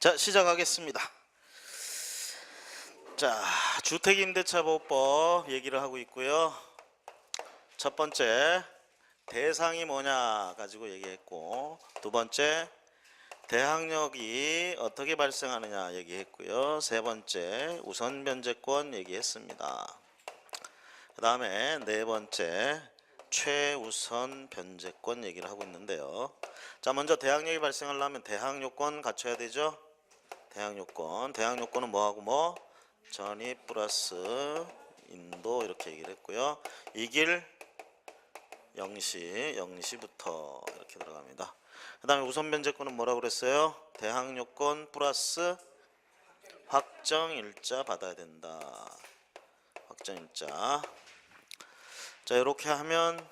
자, 시작하겠습니다. 자, 주택임대차보호법 얘기를 하고 있고요. 첫 번째, 대상이 뭐냐 가지고 얘기했고, 두 번째, 대항력이 어떻게 발생하느냐 얘기했고요. 세 번째, 우선 변제권 얘기했습니다. 그 다음에 네 번째, 최우선 변제권 얘기를 하고 있는데요. 자, 먼저 대항력이 발생하려면 대항요건 갖춰야 되죠. 대항요건. 대항요건은 뭐하고 뭐? 전입 플러스 인도 이렇게 얘기를 했고요. 이길 0시, 0시부터 이렇게 들어갑니다. 그 다음에 우선 변제권은 뭐라고 그랬어요? 대항요건 플러스 확정일자 받아야 된다. 확정일자. 자, 이렇게 하면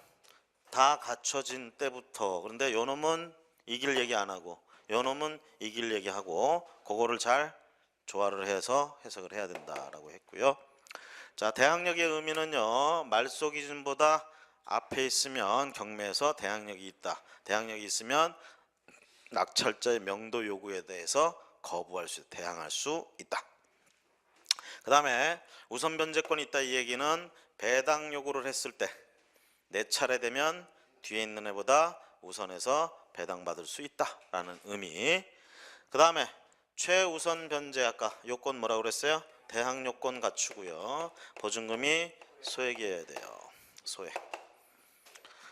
다 갖춰진 때부터, 그런데 요 놈은 이길 얘기 안 하고 요 놈은 이길 얘기하고 그거를 잘 조화를 해서 해석을 해야 된다라고 했고요. 자, 대항력의 의미는요, 말소 기준보다 앞에 있으면 경매에서 대항력이 있다. 대항력이 있으면 낙찰자의 명도 요구에 대해서 거부할 수, 대항할 수 있다. 그 다음에 우선 변제권이 있다 이 얘기는 배당 요구를 했을 때 내 차례 되면 뒤에 있는 애보다 우선해서 배당받을 수 있다라는 의미. 그 다음에 최우선 변제, 아까 요건 뭐라고 그랬어요? 대항 요건 갖추고요. 보증금이 소액이어야 돼요. 소액.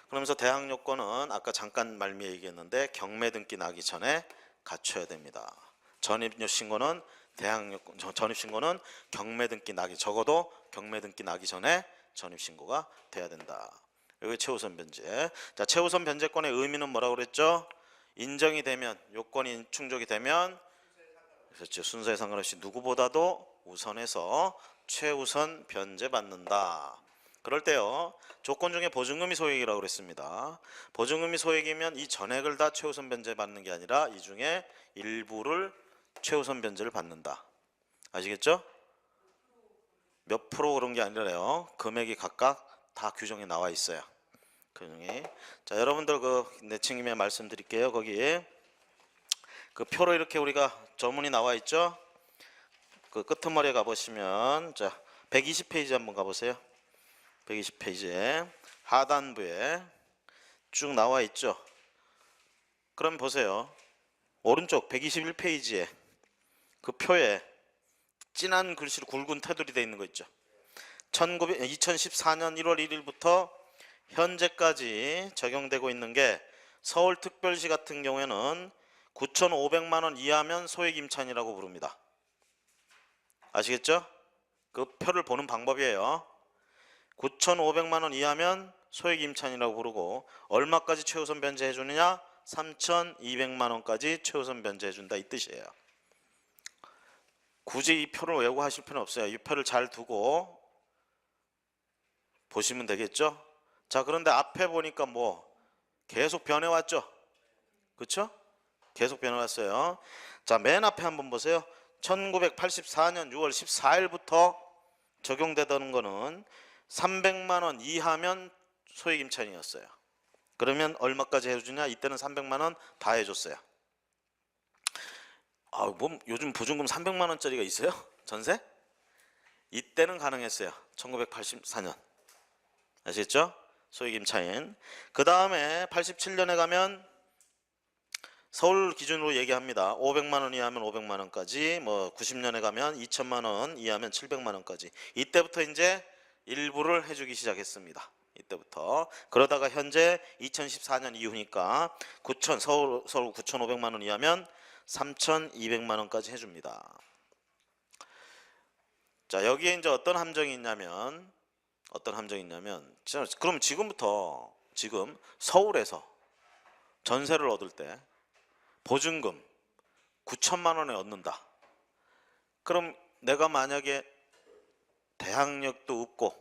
그러면서 대항 요건은 아까 잠깐 말미에 얘기했는데 경매 등기 나기 전에 갖춰야 됩니다. 전입신고는 대항 요건, 전입신고는 경매 등기 나기, 적어도 경매 등기 나기 전에 전입신고가 돼야 된다. 여기 최우선 변제. 자, 최우선 변제권의 의미는 뭐라고 그랬죠? 인정이 되면, 요건이 충족이 되면, 그렇죠, 순서에 상관없이 누구보다도 우선해서 최우선 변제 받는다. 그럴 때요, 조건 중에 보증금이 소액이라고 그랬습니다. 보증금이 소액이면 이 전액을 다 최우선 변제 받는 게 아니라 이 중에 일부를 최우선 변제를 받는다. 아시겠죠? 몇 프로 그런 게 아니라요, 금액이 각각 다 규정에 나와 있어요. 규정이. 자, 여러분들 그 내친김에 말씀드릴게요. 거기 그 표로 이렇게 우리가 저문이 나와 있죠. 그 끄트머리에 가보시면, 자, 120페이지 한번 가보세요. 120페이지에 하단부에 쭉 나와 있죠. 그럼 보세요. 오른쪽 121페이지에 그 표에 진한 글씨로 굵은 테두리 되어 있는 거 있죠. 2014년 1월 1일부터 현재까지 적용되고 있는 게, 서울특별시 같은 경우에는 9,500만 원 이하면 소액임차인이라고 부릅니다. 아시겠죠? 그 표를 보는 방법이에요. 9,500만 원 이하면 소액임차인이라고 부르고, 얼마까지 최우선 변제해 주느냐? 3,200만 원까지 최우선 변제해 준다 이 뜻이에요. 굳이 이 표를 외우고 하실 필요는 없어요. 이 표를 잘 두고 보시면 되겠죠? 자, 그런데 앞에 보니까 뭐 계속 변해왔죠? 그쵸? 계속 변해왔어요. 자, 맨 앞에 한번 보세요. 1984년 6월 14일부터 적용되던 거는 300만 원 이하면 소액임차인이었어요. 그러면 얼마까지 해주냐? 이때는 300만 원 다 해줬어요. 아, 뭐 요즘 보증금 300만 원짜리가 있어요? 전세? 이때는 가능했어요. 1984년. 아시겠죠? 소액임차인. 그 다음에 87년에 가면 서울 기준으로 얘기합니다. 500만 원 이하면 500만 원까지, 뭐 90년에 가면 2천만 원 이하면 700만 원까지. 이때부터 이제 일부를 해주기 시작했습니다. 이때부터. 그러다가 현재 2014년 이후니까 서울 9,500만 원 이하면 3,200만 원까지 해줍니다. 자, 여기에 이제 어떤 함정이 있냐면, 그럼 지금부터, 지금 서울에서 전세를 얻을 때 보증금 9천만 원에 얻는다. 그럼 내가 만약에 대항력도 없고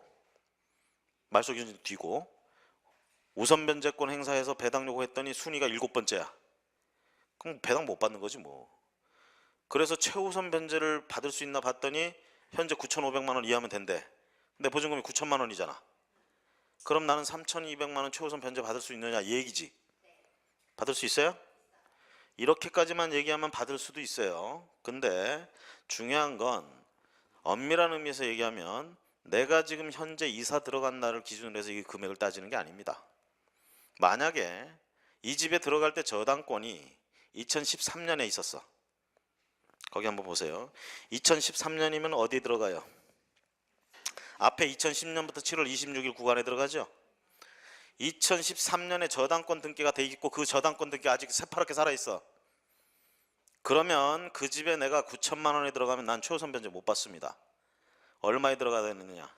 말소 기준도 뒤고 우선 변제권 행사해서 배당 요구했더니 순위가 7번째야. 그럼 배당 못 받는 거지 뭐. 그래서 최우선 변제를 받을 수 있나 봤더니 현재 9,500만 원 이하면 된대. 근데 보증금이 9천만 원이잖아. 그럼 나는 3,200만 원 최우선 변제 받을 수 있느냐 이 얘기지. 받을 수 있어요? 이렇게까지만 얘기하면 받을 수도 있어요. 근데 중요한 건 엄밀한 의미에서 얘기하면 내가 지금 현재 이사 들어간 날을 기준으로 해서 이 금액을 따지는 게 아닙니다. 만약에 이 집에 들어갈 때 저당권이 2013년에 있었어. 거기 한번 보세요. 2013년이면 어디 들어가요? 앞에 2010년부터 7월 26일 구간에 들어가죠. 2013년에 저당권 등기가 돼 있고 그 저당권 등기 아직 새파랗게 살아있어. 그러면 그 집에 내가 9천만 원에 들어가면 난 최우선 변제 못 받습니다. 얼마에 들어가야 되느냐?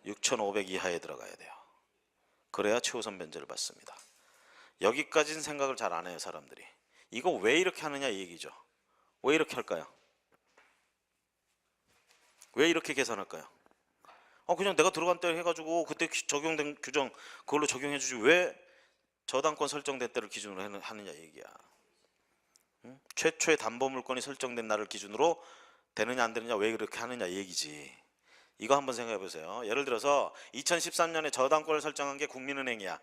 6,500 이하에 들어가야 돼요. 그래야 최우선 변제를 받습니다. 여기까지는 생각을 잘 안 해요, 사람들이. 이거 왜 이렇게 하느냐 이 얘기죠. 왜 이렇게 할까요? 왜 이렇게 계산할까요? 그냥 내가 들어간 때 해가지고 그때 적용된 규정 그걸로 적용해 주지 왜 저당권 설정된 때를 기준으로 하느냐 얘기야. 응? 최초의 담보물건이 설정된 날을 기준으로 되느냐 안 되느냐 왜 그렇게 하느냐 얘기지. 이거 한번 생각해 보세요. 예를 들어서 2013년에 저당권을 설정한 게 국민은행이야.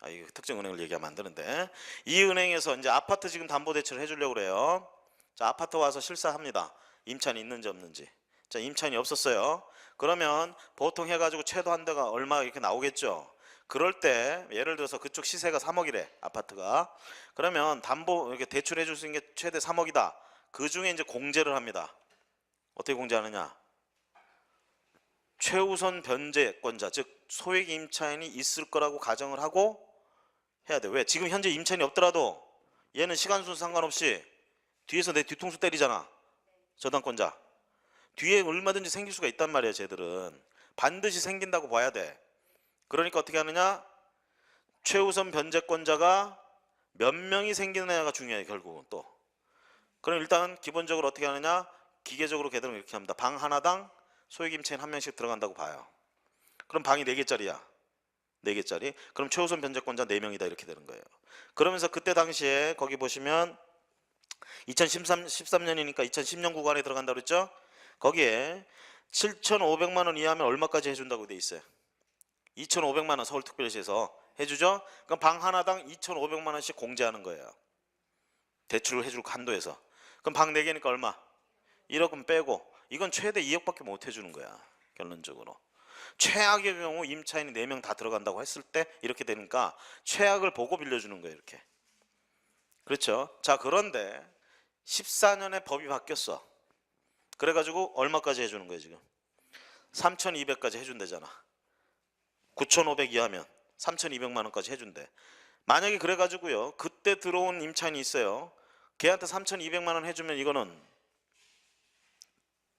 이거 특정 은행을 얘기하면 안 되는데 이 은행에서 이제 아파트 지금 담보대출을 해주려고 그래요. 자, 아파트 와서 실사합니다. 임차인이 있는지 없는지. 자, 임차인이 없었어요. 그러면 보통 해가지고 최도 한대가 얼마 이렇게 나오겠죠. 그럴 때 예를 들어서 그쪽 시세가 3억이래 아파트가. 그러면 담보 이렇게 대출해 줄 수 있는 게 최대 3억이다. 그 중에 이제 공제를 합니다. 어떻게 공제하느냐? 최우선 변제권자 즉 소액 임차인이 있을 거라고 가정을 하고 해야 돼. 왜? 지금 현재 임차인이 없더라도 얘는 시간 순서 상관없이 뒤에서 내 뒤통수 때리잖아. 저당권자. 뒤에 얼마든지 생길 수가 있단 말이야. 쟤들은 반드시 생긴다고 봐야 돼. 그러니까 어떻게 하느냐? 최우선 변제권자가 몇 명이 생기느냐가 중요해. 결국은 또. 그럼 일단 기본적으로 어떻게 하느냐? 기계적으로 걔들은 이렇게 합니다. 방 하나당 소액 임차인 한 명씩 들어간다고 봐요. 그럼 방이 4개짜리야. 4개짜리. 그럼 최우선 변제권자 4명이다 이렇게 되는 거예요. 그러면서 그때 당시에 거기 보시면 2013년이니까 2010년 구간에 들어간다고 그랬죠? 거기에 7,500만 원 이하면 얼마까지 해준다고 돼 있어요? 2,500만 원 서울특별시에서 해주죠? 그럼 방 하나당 2,500만 원씩 공제하는 거예요. 대출을 해줄 한도에서. 그럼 방 4개니까 얼마? 1억은 빼고 이건 최대 2억밖에 못 해주는 거야. 결론적으로. 최악의 경우 임차인이 4명 다 들어간다고 했을 때 이렇게 되니까 최악을 보고 빌려주는 거예요. 이렇게. 그렇죠? 자, 그런데 14년에 법이 바뀌었어. 그래가지고 얼마까지 해주는 거예요 지금? 3,200까지 해준대잖아. 9,500 이하면 3,200만 원까지 해준대. 만약에 그래가지고요 그때 들어온 임차인이 있어요. 걔한테 3,200만 원 해주면 이거는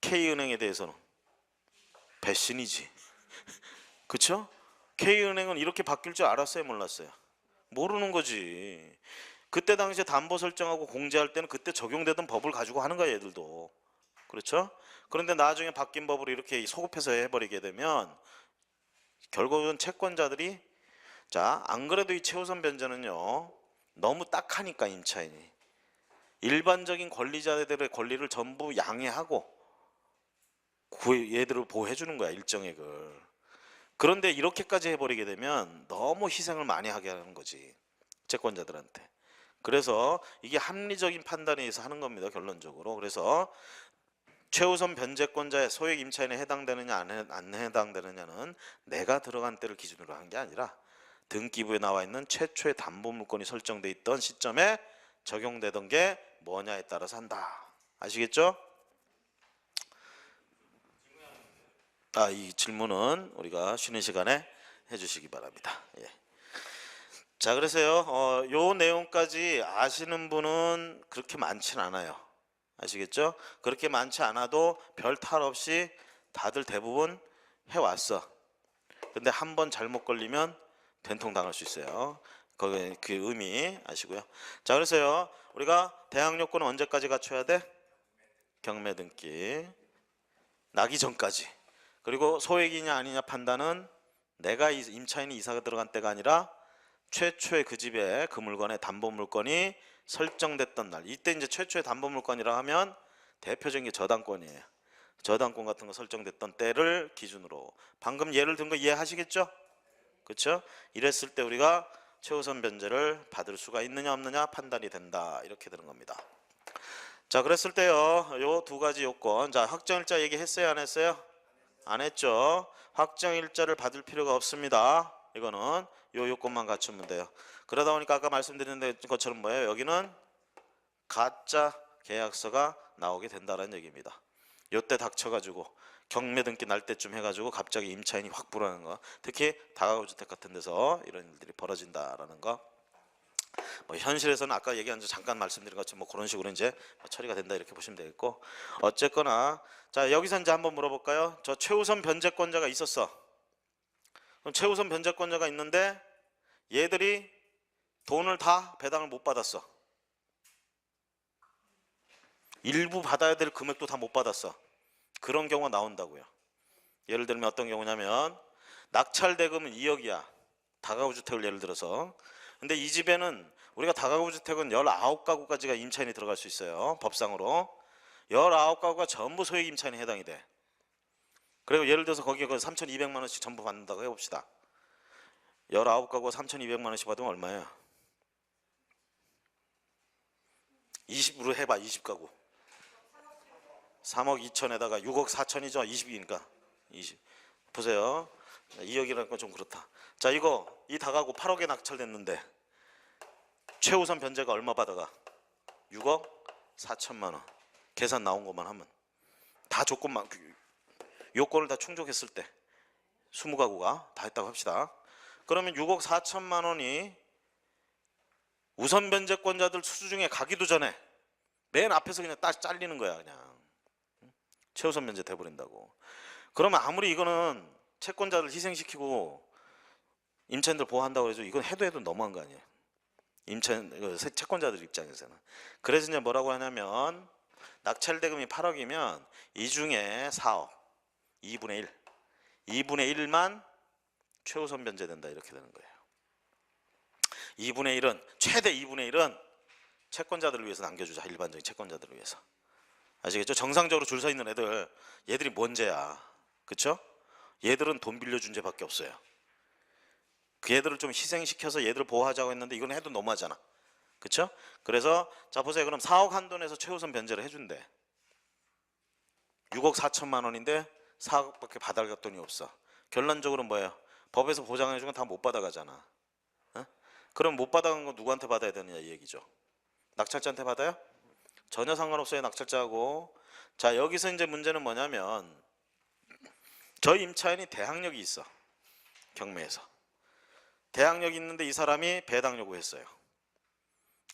K은행에 대해서는 배신이지. 그쵸? K은행은 이렇게 바뀔 줄 알았어요 몰랐어요? 모르는 거지. 그때 당시에 담보 설정하고 공제할 때는 그때 적용되던 법을 가지고 하는 거야 얘들도. 그렇죠? 그런데 나중에 바뀐 법으로 이렇게 소급해서 해버리게 되면 결국은 채권자들이 자, 안 그래도 이 최우선 변제는요 너무 딱하니까 임차인이 일반적인 권리자들의 권리를 전부 양해하고 얘들을 보호해 주는 거야 일정액을. 그런데 이렇게까지 해버리게 되면 너무 희생을 많이 하게 하는 거지 채권자들한테. 그래서 이게 합리적인 판단에 의해서 하는 겁니다 결론적으로. 그래서 최우선 변제권자의 소액 임차인에 해당되느냐 안 해당되느냐는 내가 들어간 때를 기준으로 한 게 아니라 등기부에 나와 있는 최초의 담보물건이 설정돼 있던 시점에 적용되던 게 뭐냐에 따라서 한다. 아시겠죠? 이 질문은 우리가 쉬는 시간에 해주시기 바랍니다. 예. 자, 그래서요 요 내용까지 아시는 분은 그렇게 많진 않아요. 아시겠죠? 그렇게 많지 않아도 별 탈 없이 다들 대부분 해왔어. 근데 한 번 잘못 걸리면 된통 당할 수 있어요. 그 의미 아시고요. 자, 그래서요 우리가 대항 요건은 언제까지 갖춰야 돼? 경매 등기 나기 전까지. 그리고 소액이냐 아니냐 판단은 내가 임차인이 이사가 들어간 때가 아니라 최초의 그 집에 그 물건의 담보물건이 설정됐던 날. 이때 이제 최초의 담보물건이라 하면 대표적인 게 저당권이에요. 저당권 같은 거 설정됐던 때를 기준으로. 방금 예를 든 거 이해하시겠죠? 그렇죠? 이랬을 때 우리가 최우선 변제를 받을 수가 있느냐 없느냐 판단이 된다. 이렇게 되는 겁니다. 자, 그랬을 때요, 요 두 가지 요건. 자, 확정일자 얘기했어요, 안 했어요? 안 했죠. 확정일자를 받을 필요가 없습니다. 이거는 요 요건만 갖추면 돼요. 그러다 보니까 아까 말씀드린 것처럼 뭐예요? 여기는 가짜 계약서가 나오게 된다는 얘기입니다. 요때 닥쳐가지고 경매 등기 날 때쯤 해가지고 갑자기 임차인이 확 불어나는 거, 특히 다가구 주택 같은 데서 이런 일들이 벌어진다라는 거. 뭐 현실에서는 아까 얘기한 잠깐 말씀드린 것처럼 뭐 그런 식으로 이제 처리가 된다 이렇게 보시면 되겠고, 어쨌거나 자, 여기서 이제 한번 물어볼까요? 저 최우선 변제권자가 있었어. 그럼 최우선 변제권자가 있는데 얘들이 돈을 다 배당을 못 받았어. 일부 받아야 될 금액도 다 못 받았어. 그런 경우가 나온다고요. 예를 들면 어떤 경우냐면 낙찰 대금은 2억이야. 다가구 주택을 예를 들어서. 근데 이 집에는 우리가 다가구 주택은 19가구까지가 임차인이 들어갈 수 있어요. 법상으로. 19가구가 전부 소액 임차인에 해당이 돼. 그리고 예를 들어서 거기에 3,200만 원씩 전부 받는다고 해봅시다. 19가구가 3,200만 원씩 받으면 얼마야? 20으로 해봐. 20가구. 3억 2천에다가 6억 4천이죠. 20이니까 20. 보세요. 2억이라는 건 좀 그렇다. 자, 이거 이 다가구 8억에 낙찰됐는데 최우선 변제가 얼마 받아가? 6억 4천만 원. 계산 나온 것만 하면 다 조건만, 요건을 다 충족했을 때 20가구가 다 했다고 합시다. 그러면 6억 4천만 원이 우선 변제권자들 수중에 가기도 전에 맨 앞에서 그냥 딱 잘리는 거야. 그냥 최우선 변제 돼버린다고. 그러면 아무리 이거는 채권자를 희생시키고 임차인들 보호한다고 해서 이건 해도 너무한 거 아니에요. 채권자들 입장에서는. 그래서 이제 뭐라고 하냐면 낙찰 대금이 8억이면 이 중에 4억 2분의 1만 최우선 변제된다 이렇게 되는 거예요. 2분의 1은 최대 2분의 1은 채권자들을 위해서 남겨주자. 일반적인 채권자들을 위해서. 아시겠죠? 정상적으로 줄 서 있는 얘들이 뭔 죄야. 그쵸? 얘들은 돈 빌려준 죄밖에 없어요. 그 얘들을 좀 희생시켜서 얘들을 보호하자고 했는데 이건 해도 너무하잖아. 그쵸? 그래서 자 보세요. 그럼 4억 한도 내서 최우선 변제를 해준대. 6억 4천만 원인데 4억밖에 받아갈 돈이 없어. 결론적으로 뭐예요? 법에서 보장해준 건 다 못 받아가잖아. 어? 그럼 못 받아간 건 누구한테 받아야 되느냐 이 얘기죠. 낙찰자한테 받아요? 전혀 상관없어요. 낙찰자하고. 자, 여기서 이제 문제는 뭐냐면 저희 임차인이 대항력이 있어. 경매에서 대항력이 있는데 이 사람이 배당 요구했어요.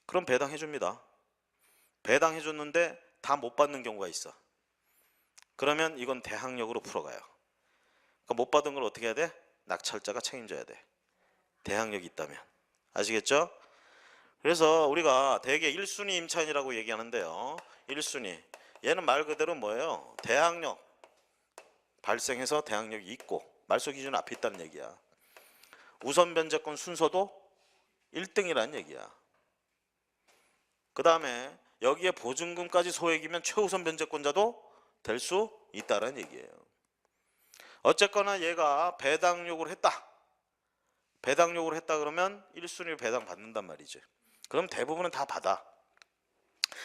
그럼 배당해 줍니다. 배당해 줬는데 다 못 받는 경우가 있어. 그러면 이건 대항력으로 풀어가요. 그러니까 못 받은 걸 어떻게 해야 돼? 낙찰자가 책임져야 돼. 대항력이 있다면. 아시겠죠? 그래서 우리가 대개 1순위 임차인이라고 얘기하는데요. 1순위. 얘는 말 그대로 뭐예요? 대항력. 발생해서 대항력이 있고 말소 기준 앞에 있다는 얘기야. 우선 변제권 순서도 1등이라는 얘기야. 그 다음에 여기에 보증금까지 소액이면 최우선 변제권자도 될 수 있다는 얘기예요. 어쨌거나 얘가 배당 요구를 했다. 배당 요구를 했다 그러면 1순위로 배당 받는단 말이지. 그럼 대부분은 다 받아.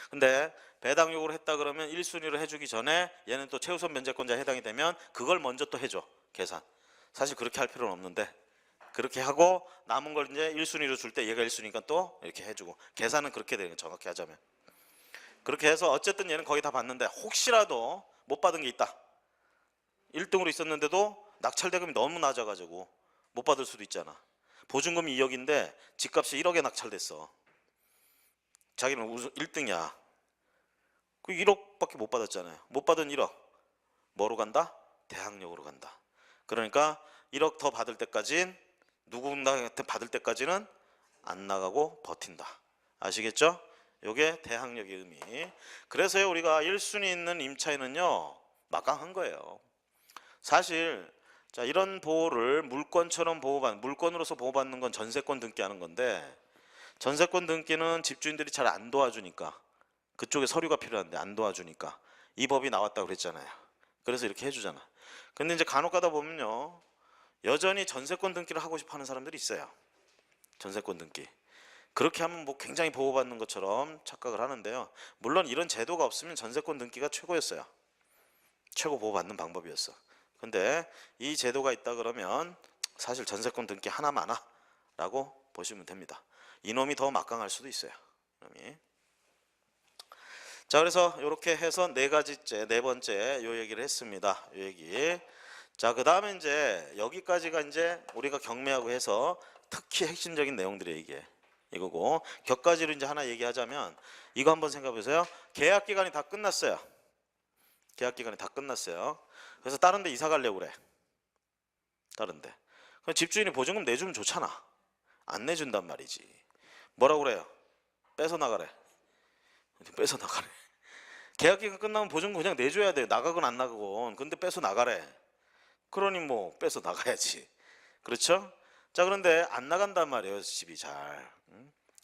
근데 배당 요구를 했다 그러면 1순위로 해주기 전에 얘는 또 최우선 변제권자에 해당이 되면 그걸 먼저 또 해줘. 계산. 사실 그렇게 할 필요는 없는데 그렇게 하고 남은 걸 이제 1순위로 줄 때 얘가 1순위니까 또 이렇게 해주고 계산은 그렇게 되는 거예요. 정확히 하자면. 그렇게 해서 어쨌든 얘는 거의 다 받는데 혹시라도 못 받은 게 있다. 1등으로 있었는데도 낙찰 대금이 너무 낮아가지고 못 받을 수도 있잖아. 보증금이 2억인데 집값이 1억에 낙찰됐어. 자기는 1등이야. 그 1억밖에 못 받았잖아요. 못 받은 1억 뭐로 간다? 대항력으로 간다. 그러니까 1억 더 받을 때까진 누군가한테 받을 때까지는 안 나가고 버틴다. 아시겠죠? 요게 대항력의 의미. 그래서요 우리가 1순위 있는 임차인은요 막강한 거예요. 사실 자 이런 보호를 물권처럼 물권으로서 보호받는 건 전세권 등기하는 건데 전세권 등기는 집주인들이 잘 안 도와주니까 그쪽에 서류가 필요한데 안 도와주니까 이 법이 나왔다고 그랬잖아요. 그래서 이렇게 해주잖아. 근데 이제 간혹 가다 보면요 여전히 전세권 등기를 하고 싶어 하는 사람들이 있어요. 전세권 등기. 그렇게 하면 뭐 굉장히 보호받는 것처럼 착각을 하는데요. 물론 이런 제도가 없으면 전세권 등기가 최고였어요. 최고 보호받는 방법이었어. 근데 이 제도가 있다 그러면 사실 전세권 등기 하나마나 라고 보시면 됩니다. 이놈이 더 막강할 수도 있어요. 이놈이. 자, 그래서 이렇게 해서 네 가지째, 네 번째 요 얘기를 했습니다. 요 얘기. 자, 그 다음에 이제 여기까지가 이제 우리가 경매하고 해서 특히 핵심적인 내용들이 이게 이거고, 격가지로 이제 하나 얘기하자면 이거 한번 생각해 보세요. 계약 기간이 다 끝났어요. 계약 기간이 다 끝났어요. 그래서 다른 데 이사 가려고 그래. 다른 데. 그럼 집주인이 보증금 내주면 좋잖아. 안 내준단 말이지. 뭐라고 그래요? 뺏어 나가래. 뺏어 나가래. 계약 기간 끝나면 보증금 그냥 내줘야 돼. 나가건 안 나가건. 근데 뺏어 나가래. 그러니 뭐 뺏어 나가야지. 그렇죠? 자, 그런데 안 나간단 말이에요. 집이 잘.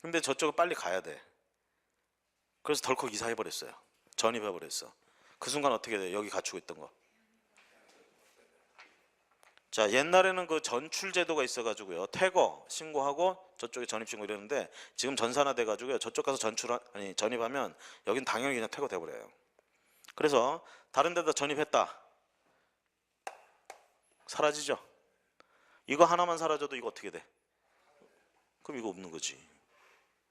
근데 저쪽은 빨리 가야 돼. 그래서 덜컥 이사해버렸어요. 전입해버렸어. 그 순간 어떻게 돼요? 여기 갖추고 있던 거. 자, 옛날에는 그 전출 제도가 있어가지고요. 퇴거 신고하고 저쪽에 전입 신고 이랬는데 지금 전산화 돼가지고요. 저쪽 가서 전입하면 여긴 당연히 그냥 퇴거 돼버려요. 그래서 다른 데다 전입했다. 사라지죠. 이거 하나만 사라져도 이거 어떻게 돼? 그럼 이거 없는 거지.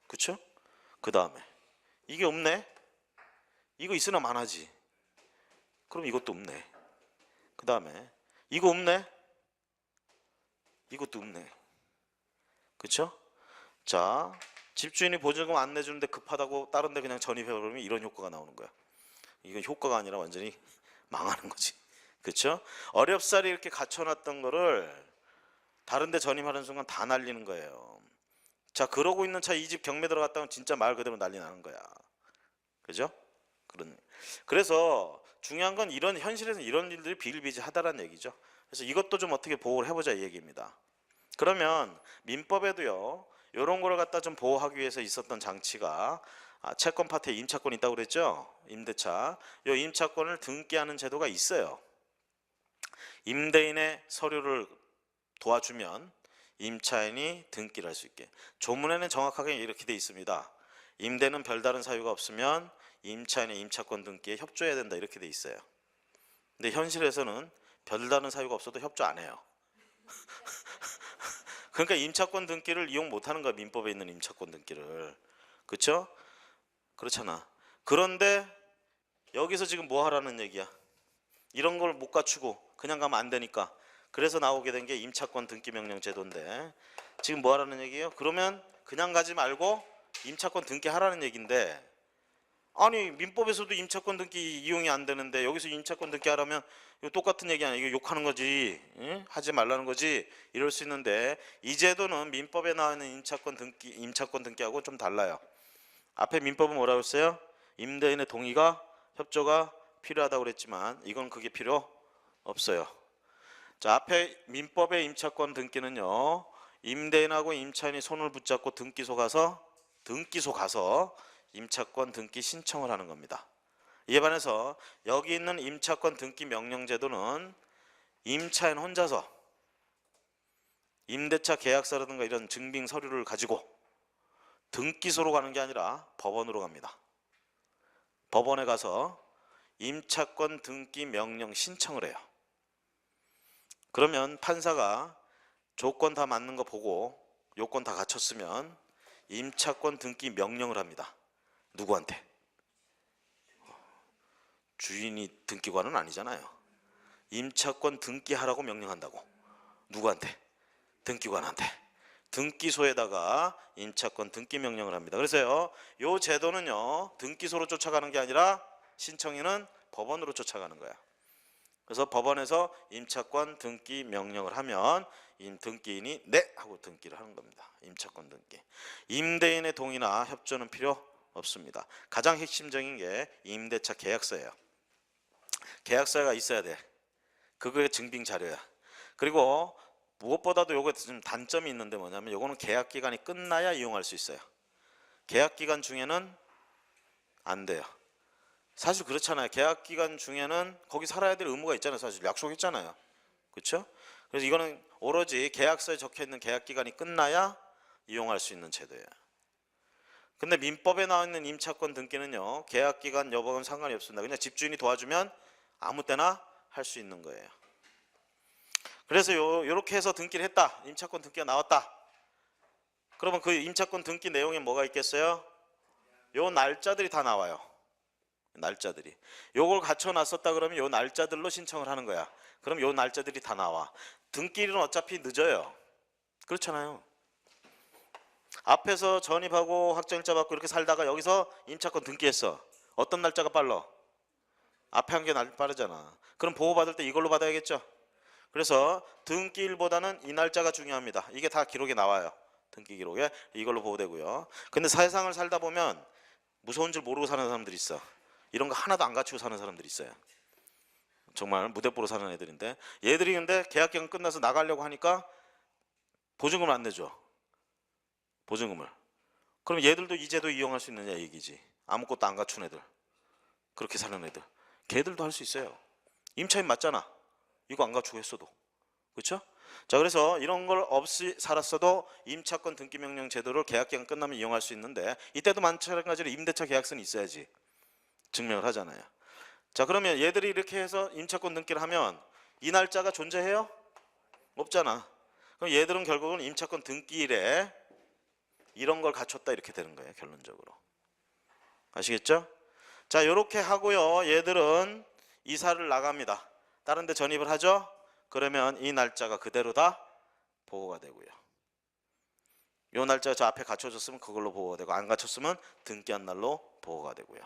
그쵸? 그 다음에 이게 없네? 이거 있으나 마나지. 그럼 이것도 없네. 그 다음에 이거 없네? 이것도 없네. 그쵸? 자, 집주인이 보증금 안 내주는데 급하다고 다른 데 그냥 전입해버리면 이런 효과가 나오는 거야. 이건 효과가 아니라 완전히 망하는 거지. 그쵸? 어렵사리 이렇게 갖춰놨던 거를 다른 데 전입하는 순간 다 날리는 거예요. 자, 그러고 있는 차 이 집 경매 들어갔다면 진짜 말 그대로 난리 나는 거야. 그죠? 그래서 중요한 건 이런 현실에서는 이런 일들이 비일비재하다라는 얘기죠. 그래서 이것도 좀 어떻게 보호를 해보자 이 얘기입니다. 그러면 민법에도요, 이런 거를 갖다 좀 보호하기 위해서 있었던 장치가 채권 파트에 임차권이 있다고 그랬죠. 임대차. 이 임차권을 등기하는 제도가 있어요. 임대인의 서류를 도와주면 임차인이 등기를 할 수 있게. 조문에는 정확하게 이렇게 돼 있습니다. 임대는 별다른 사유가 없으면 임차인의 임차권 등기에 협조해야 된다 이렇게 돼 있어요. 근데 현실에서는 별다른 사유가 없어도 협조 안 해요. 그러니까 임차권 등기를 이용 못하는 거야. 민법에 있는 임차권 등기를. 그렇죠? 그렇잖아. 그런데 여기서 지금 뭐 하라는 얘기야? 이런 걸 못 갖추고 그냥 가면 안 되니까. 그래서 나오게 된 게 임차권 등기 명령 제도인데 지금 뭐 하라는 얘기예요? 그러면 그냥 가지 말고 임차권 등기하라는 얘기인데, 아니 민법에서도 임차권 등기 이용이 안 되는데 여기서 임차권 등기 하라면 이거 똑같은 얘기 아니야? 이거 욕하는 거지. 응? 하지 말라는 거지. 이럴 수 있는데 이 제도는 민법에 나와 있는 임차권 등기하고 좀 달라요. 앞에 민법은 뭐라고 했어요? 임대인의 동의가 협조가 필요하다고 그랬지만 이건 그게 필요 없어요. 자, 앞에 민법의 임차권 등기는요, 임대인하고 임차인이 손을 붙잡고 등기소 가서 임차권 등기 신청을 하는 겁니다. 이에 반해서 여기 있는 임차권 등기 명령 제도는 임차인 혼자서 임대차 계약서라든가 이런 증빙 서류를 가지고 등기소로 가는 게 아니라 법원으로 갑니다. 법원에 가서 임차권 등기 명령 신청을 해요. 그러면 판사가 조건 다 맞는 거 보고 요건 다 갖췄으면 임차권 등기 명령을 합니다. 누구한테? 주인이 등기관은 아니잖아요. 임차권 등기하라고 명령한다고. 누구한테? 등기관한테. 등기소에다가 임차권 등기 명령을 합니다. 그래서요, 요 제도는요, 등기소로 쫓아가는 게 아니라 신청인은 법원으로 쫓아가는 거야. 그래서 법원에서 임차권 등기 명령을 하면 등기인이 네 하고 등기를 하는 겁니다. 임차권 등기. 임대인의 동의나 협조는 필요 없습니다. 가장 핵심적인 게 임대차 계약서예요. 계약서가 있어야 돼. 그거의 증빙 자료야. 그리고 무엇보다도 요거 좀 단점이 있는데 뭐냐면 요거는 계약 기간이 끝나야 이용할 수 있어요. 계약 기간 중에는 안 돼요. 사실 그렇잖아요. 계약 기간 중에는 거기 살아야 될 의무가 있잖아요. 사실 약속했잖아요. 그렇죠? 그래서 이거는 오로지 계약서에 적혀 있는 계약 기간이 끝나야 이용할 수 있는 제도예요. 근데 민법에 나와 있는 임차권 등기는요, 계약기간 여부는 상관이 없습니다. 그냥 집주인이 도와주면 아무 때나 할 수 있는 거예요. 그래서 요렇게 해서 등기를 했다. 임차권 등기가 나왔다. 그러면 그 임차권 등기 내용에 뭐가 있겠어요? 요 날짜들이 다 나와요. 날짜들이. 요걸 갖춰놨었다 그러면 요 날짜들로 신청을 하는 거야. 그럼 요 날짜들이 다 나와. 등기일은 어차피 늦어요. 그렇잖아요. 앞에서 전입하고 확정일자 받고 이렇게 살다가 여기서 임차권 등기했어. 어떤 날짜가 빨라? 앞에 한 게 빠르잖아. 그럼 보호받을 때 이걸로 받아야겠죠? 그래서 등기일보다는 이 날짜가 중요합니다. 이게 다 기록에 나와요. 등기 기록에 이걸로 보호되고요. 근데 세상을 살다 보면 무서운 줄 모르고 사는 사람들이 있어. 이런 거 하나도 안 갖추고 사는 사람들이 있어요. 정말 무대뽀로 사는 애들인데, 얘들이 근데 계약기간 끝나서 나가려고 하니까 보증금을 안 내줘. 보증금을. 그럼 얘들도 이 제도 이용할 수 있느냐 얘기지. 아무것도 안 갖춘 애들, 그렇게 사는 애들, 걔들도 할 수 있어요. 임차인 맞잖아. 이거 안 갖추고 했어도. 그렇죠? 자, 그래서 이런 걸 없이 살았어도 임차권 등기명령 제도를 계약기간 끝나면 이용할 수 있는데, 이때도 마찬가지로 임대차 계약서는 있어야지 증명을 하잖아요. 자, 그러면 얘들이 이렇게 해서 임차권 등기를 하면 이 날짜가 존재해요? 없잖아. 그럼 얘들은 결국은 임차권 등기일에 이런 걸 갖췄다 이렇게 되는 거예요, 결론적으로. 아시겠죠? 자, 이렇게 하고요. 얘들은 이사를 나갑니다. 다른 데 전입을 하죠? 그러면 이 날짜가 그대로 다 보호가 되고요. 이 날짜가 저 앞에 갖춰졌으면 그걸로 보호가 되고, 안 갖췄으면 등기한 날로 보호가 되고요.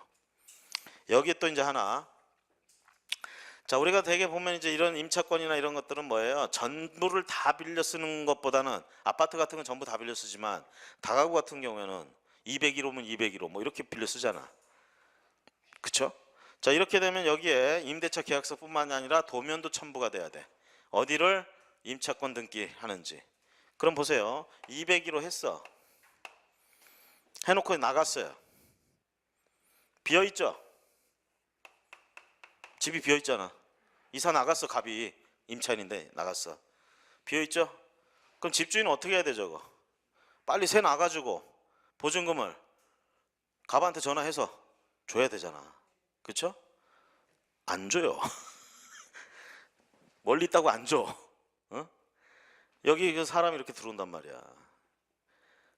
여기 또 이제 하나. 자, 우리가 대개 보면 이제 이런 임차권이나 이런 것들은 뭐예요? 전부를 다 빌려 쓰는 것보다는, 아파트 같은 건 전부 다 빌려 쓰지만 다가구 같은 경우에는 201호면 201호 뭐 이렇게 빌려 쓰잖아. 그쵸? 자, 이렇게 되면 여기에 임대차 계약서뿐만이 아니라 도면도 첨부가 돼야 돼. 어디를 임차권 등기하는지. 그럼 보세요. 201호 했어. 해놓고 나갔어요. 비어있죠? 집이 비어있잖아. 이사 나갔어. 갑이 임차인인데 나갔어. 비어있죠? 그럼 집주인은 어떻게 해야 돼 저거? 빨리 새 나가지고 보증금을 갑한테 전화해서 줘야 되잖아. 그쵸? 안 줘요. 멀리 있다고 안 줘. 어? 여기 그 사람이 이렇게 들어온단 말이야.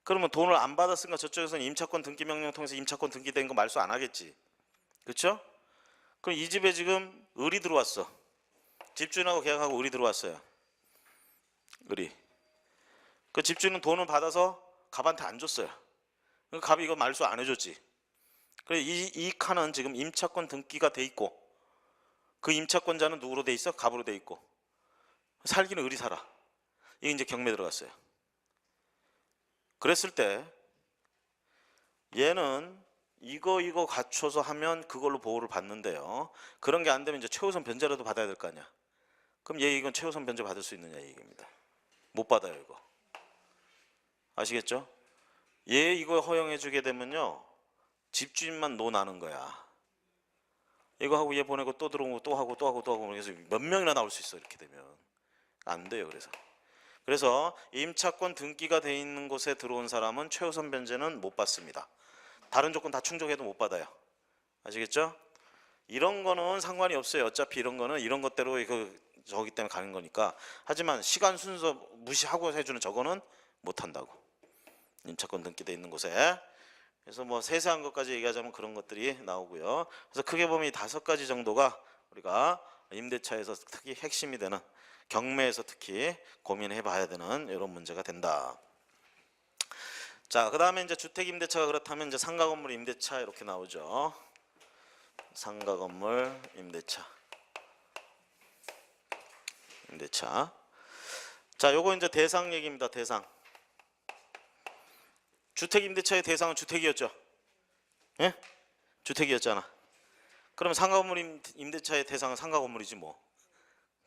그러면 돈을 안 받았으니까 저쪽에서는 임차권 등기 명령 통해서 임차권 등기된 거 말소 안 하겠지. 그쵸? 그럼 이 집에 지금 을이 들어왔어. 집주인하고 계약하고 을이 들어왔어요. 을이. 그 집주인은 돈을 받아서 갑한테 안 줬어요. 갑이 이거 말소 안 해줬지. 그래, 이 칸은 지금 임차권 등기가 돼 있고, 그 임차권자는 누구로 돼 있어? 갑으로 돼 있고, 살기는 을이 살아. 이게 이제 경매 들어갔어요. 그랬을 때 얘는 이거 갖춰서 하면 그걸로 보호를 받는데요. 그런 게 안 되면 이제 최우선 변제라도 받아야 될 거 아니야. 그럼 얘 이건 최우선 변제 받을 수 있느냐 얘기입니다. 못 받아요 이거. 아시겠죠? 얘 이거 허용해 주게 되면요, 집주인만 노 나는 거야. 이거 하고 얘 보내고 또 들어오고 또 하고 또 하고 또 하고, 그래서 몇 명이나 나올 수 있어. 이렇게 되면 안 돼요. 그래서 임차권 등기가 돼 있는 곳에 들어온 사람은 최우선 변제는 못 받습니다. 다른 조건 다 충족해도 못 받아요. 아시겠죠? 이런 거는 상관이 없어요. 어차피 이런 거는 이런 것대로 저기 때문에 가는 거니까. 하지만 시간 순서 무시하고 해주는 저거는 못 한다고. 임차권 등기돼 있는 곳에. 그래서 뭐 세세한 것까지 얘기하자면 그런 것들이 나오고요. 그래서 크게 보면 이 5가지 정도가 우리가 임대차에서 특히 핵심이 되는, 경매에서 특히 고민해 봐야 되는 이런 문제가 된다. 자, 그 다음에 이제 주택임대차가 그렇다면 이제 상가건물 임대차 이렇게 나오죠. 상가건물 임대차. 자, 요거 이제 대상 얘기입니다. 대상. 주택임대차의 대상은 주택이었죠. 예? 주택이었잖아. 그럼 상가건물 임대차의 대상은 상가건물이지 뭐.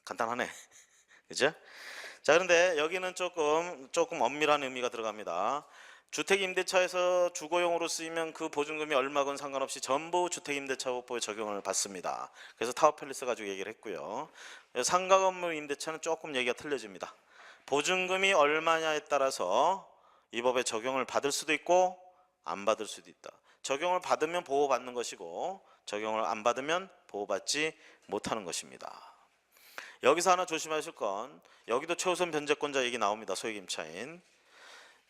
간단하네. 그죠? 자, 그런데 여기는 조금 엄밀한 의미가 들어갑니다. 주택임대차에서 주거용으로 쓰이면 그 보증금이 얼마건 상관없이 전부 주택임대차법에 적용을 받습니다. 그래서 타워팰리스 가지고 얘기를 했고요. 상가건물 임대차는 조금 얘기가 틀려집니다. 보증금이 얼마냐에 따라서 이 법의 적용을 받을 수도 있고 안 받을 수도 있다. 적용을 받으면 보호받는 것이고 적용을 안 받으면 보호받지 못하는 것입니다. 여기서 하나 조심하실 건 여기도 최우선 변제권자 얘기 나옵니다. 소액임차인.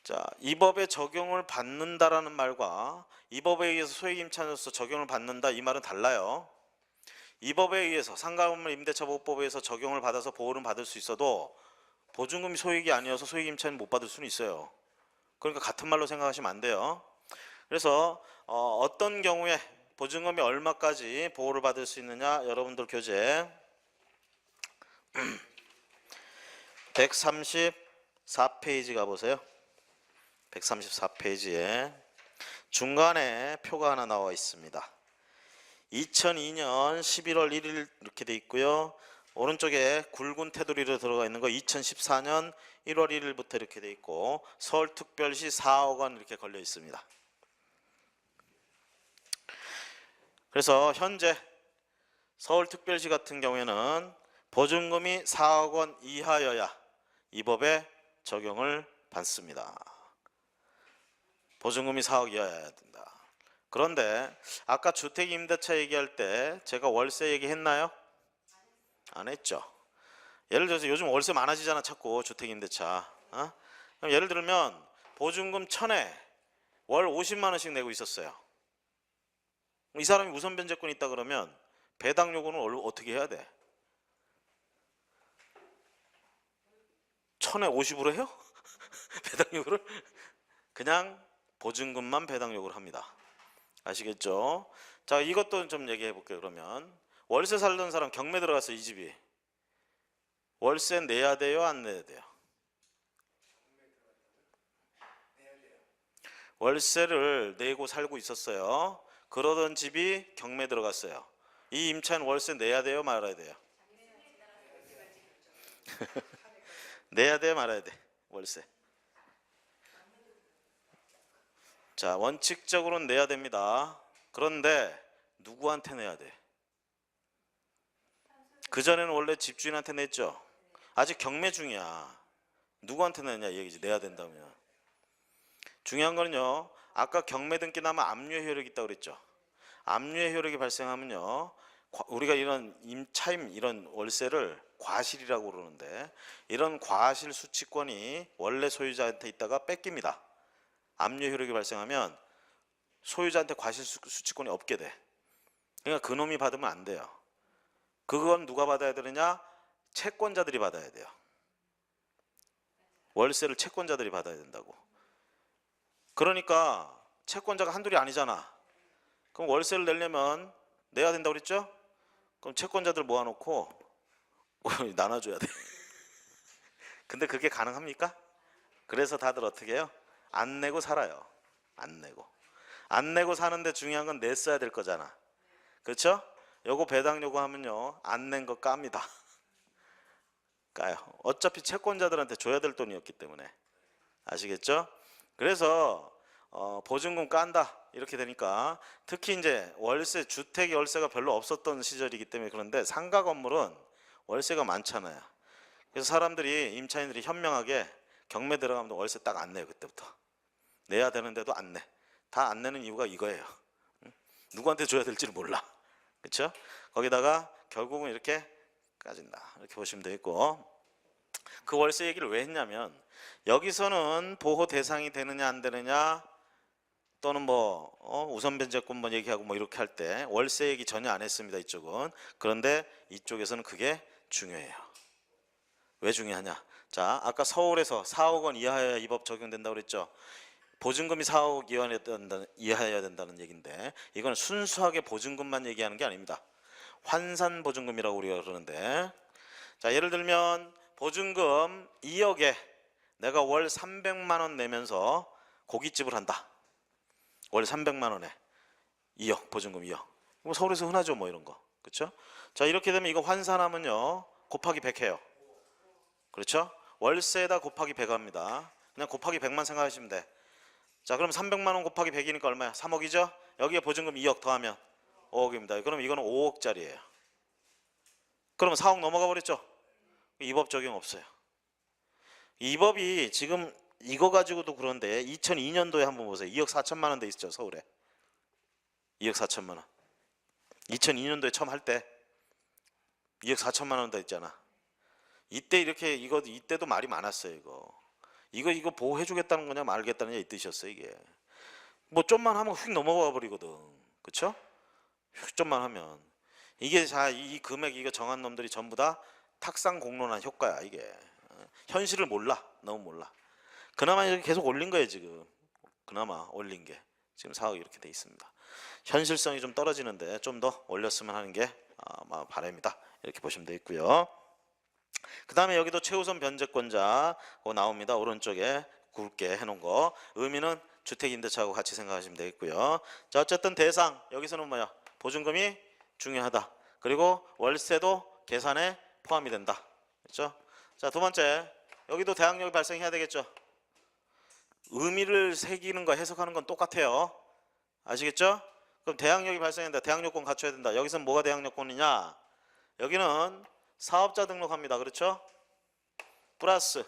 자, 이 법의 적용을 받는다라는 말과 이 법에 의해서 소액임차인으로서 적용을 받는다 이 말은 달라요. 이 법에 의해서 상가건물 임대차 보호법에 의해서 적용을 받아서 보호는 받을 수 있어도 보증금이 소액이 아니어서 소액임차인 못 받을 수는 있어요. 그러니까 같은 말로 생각하시면 안 돼요. 그래서 어떤 경우에 보증금이 얼마까지 보호를 받을 수 있느냐, 여러분들 교재 134페이지 가보세요. 134페이지에 중간에 표가 하나 나와 있습니다. 2002년 11월 1일 이렇게 돼 있고요. 오른쪽에 굵은 테두리로 들어가 있는 거 2014년 1월 1일부터 이렇게 돼 있고 서울특별시 4억 원 이렇게 걸려 있습니다. 그래서 현재 서울특별시 같은 경우에는 보증금이 4억 원 이하여야 이 법에 적용을 받습니다. 보증금이 4억 이하여야 된다. 그런데 아까 주택임대차 얘기할 때 제가 월세 얘기했나요? 안 했죠. 예를 들어서 요즘 월세 많아지잖아 자꾸 주택임대차. 그럼 예를 들면 보증금 1000에 월 50만 원씩 내고 있었어요. 이 사람이 우선 변제권이 있다 그러면 배당 요구는 어떻게 해야 돼? 1000에 50으로 해요? 배당 요구를? 그냥 보증금만 배당 요구를 합니다. 아시겠죠? 자, 이것도 좀 얘기해 볼게요. 그러면 월세 살던 사람 경매 들어갔어. 이 집이 월세 내야 돼요? 안 내야 돼요? 월세를 내고 살고 있었어요. 그러던 집이 경매 들어갔어요. 이 임차인 월세 내야 돼요? 말아야 돼요? 내야 돼? 말아야 돼? 월세. 자, 원칙적으로는 내야 됩니다. 그런데 누구한테 내야 돼? 그전에는 원래 집주인한테 냈죠. 아직 경매 중이야. 누구한테 내냐 이 얘기지. 내야 된다면. 중요한 거는요. 아까 경매 등기 나면 압류의 효력이 있다고 그랬죠. 압류의 효력이 발생하면요. 우리가 이런 임차임 이런 월세를 과실이라고 그러는데 이런 과실 수취권이 원래 소유자한테 있다가 뺏깁니다. 압류의 효력이 발생하면 소유자한테 과실 수취권이 없게 돼. 그러니까 그놈이 받으면 안 돼요. 그건 누가 받아야 되느냐? 채권자들이 받아야 돼요. 월세를 채권자들이 받아야 된다고. 그러니까 채권자가 한둘이 아니잖아. 그럼 월세를 내려면 내야 된다고 그랬죠? 그럼 채권자들 모아놓고 나눠줘야 돼. 근데 그게 가능합니까? 그래서 다들 어떻게 해요? 안 내고 살아요. 안 내고. 안 내고 사는데 중요한 건 냈어야 될 거잖아. 그렇죠? 요거 배당 요구하면요. 안 낸 거 깝니다. 까요. 어차피 채권자들한테 줘야 될 돈이었기 때문에. 아시겠죠? 그래서 보증금 깐다 이렇게 되니까 특히 이제 월세 주택 월세가 별로 없었던 시절이기 때문에 그런데 상가 건물은 월세가 많잖아요. 그래서 사람들이 임차인들이 현명하게 경매 들어가면 월세 딱 안 내요. 그때부터 내야 되는데도 안 내. 다 안 내는 이유가 이거예요. 누구한테 줘야 될지를 몰라. 그렇죠? 거기다가 결국은 이렇게 까진다 이렇게 보시면 되겠고 그 월세 얘기를 왜 했냐면 여기서는 보호 대상이 되느냐 안 되느냐 또는 뭐 우선 변제권 뭐 얘기하고 뭐 이렇게 할 때 월세 얘기 전혀 안 했습니다. 이쪽은. 그런데 이쪽에서는 그게 중요해요. 왜 중요하냐? 자, 아까 서울에서 4억 원 이하여야 이 법 적용된다고 그랬죠. 보증금이 4억 이하여야 된다는 얘기인데 이건 순수하게 보증금만 얘기하는 게 아닙니다. 환산 보증금이라고 우리가 그러는데 자, 예를 들면 보증금 2억에 내가 월 300만 원 내면서 고깃집을 한다. 월 300만 원에 2억 보증금 2억. 뭐 서울에서 흔하죠 뭐 이런 거. 그렇죠? 자, 이렇게 되면 이거 환산하면요. 곱하기 100 해요. 그렇죠? 월세에다 곱하기 100 합니다. 그냥 곱하기 100만 생각하시면 돼. 자, 그럼 300만 원 곱하기 100이니까 얼마야? 3억이죠? 여기에 보증금 2억 더하면 5억입니다. 그럼 이거는 5억짜리예요. 그러면 4억 넘어가 버렸죠? 이 법 적용 없어요. 이 법이 지금 이거 가지고도 그런데 2002년도에 한번 보세요. 2억 4천만 원 돼 있죠, 서울에. 2억 4천만 원. 2002년도에 처음 할 때 2억 4천만 원 돼 있잖아. 이때 이렇게 이때도 말이 많았어요, 이거 보호해 주겠다는 거냐 말겠다느냐 이 뜻이었어요, 이게. 뭐 좀만 하면 휙 넘어가 버리거든. 그쵸? 휙 좀만 하면. 이게 이 금액 이거 정한 놈들이 전부 다 탁상 공론한 효과야, 이게. 현실을 몰라. 너무 몰라. 그나마 이렇게 계속 올린 거예요, 지금. 그나마 올린 게. 지금 4억 이렇게 돼 있습니다. 현실성이 좀 떨어지는데 좀 더 올렸으면 하는 게 바람이다. 이렇게 보시면 되겠고요. 그 다음에 여기도 최우선 변제권자 그거 나옵니다. 오른쪽에 굵게 해놓은 거. 의미는 주택임대차하고 같이 생각하시면 되겠고요. 자, 어쨌든 대상 여기서는 뭐야? 보증금이 중요하다. 그리고 월세도 계산에 포함이 된다. 그렇죠? 자, 두 번째 여기도 대항력이 발생해야 되겠죠. 의미를 새기는 거 해석하는 건 똑같아요. 아시겠죠? 그럼 대항력이 발생한다. 대항력권 갖춰야 된다. 여기서는 뭐가 대항력권이냐? 여기는 사업자 등록합니다. 그렇죠? 플러스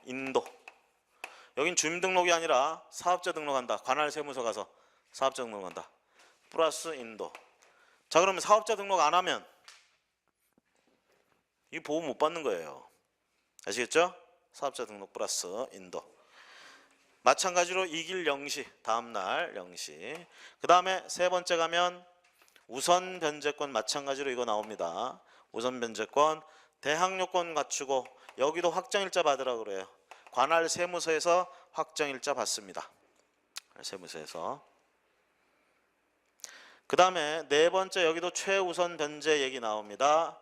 인도. 여긴 주민등록이 아니라 사업자 등록한다. 관할 세무서 가서 사업자 등록한다. 플러스 인도. 자, 그러면 사업자 등록 안 하면 이 보호 못 받는 거예요. 아시겠죠? 사업자 등록 플러스 인도. 마찬가지로 이길 0시 다음날 0시. 그 다음에 세 번째 가면 우선 변제권 마찬가지로 이거 나옵니다. 우선 변제권 대항력권 갖추고 여기도 확정일자 받으라고 그래요. 관할 세무서에서 확정일자 받습니다. 세무서에서. 그 다음에 네 번째 여기도 최우선 변제 얘기 나옵니다.